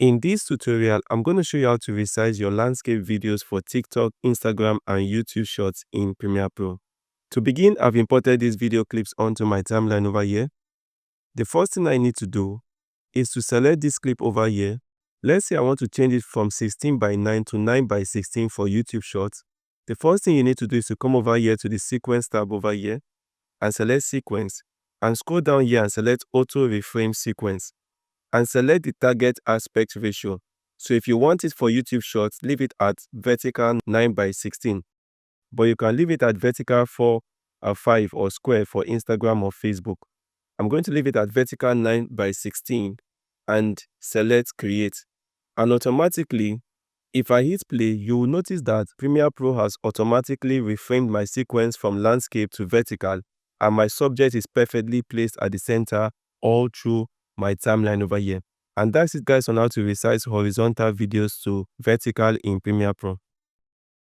In this tutorial, I'm going to show you how to resize your landscape videos for TikTok, Instagram, and YouTube Shorts in Premiere Pro. To begin, I've imported these video clips onto my timeline over here. The first thing I need to do is to select this clip over here. Let's say I want to change it from 16:9 to 9:16 for YouTube Shorts. The first thing you need to do is to come over here to the Sequence tab over here and select Sequence, and scroll down here and select Auto Reframe Sequence, and select the target aspect ratio. So if you want it for YouTube Shorts, leave it at vertical 9:16, but you can leave it at vertical 4:5 or square for Instagram or Facebook. I'm going to leave it at vertical 9:16 and select create. And automatically, if I hit play, you will notice that Premiere Pro has automatically reframed my sequence from landscape to vertical, and my subject is perfectly placed at the center all through my timeline over here. And that's it, guys, on how to resize horizontal videos to vertical in Premiere Pro.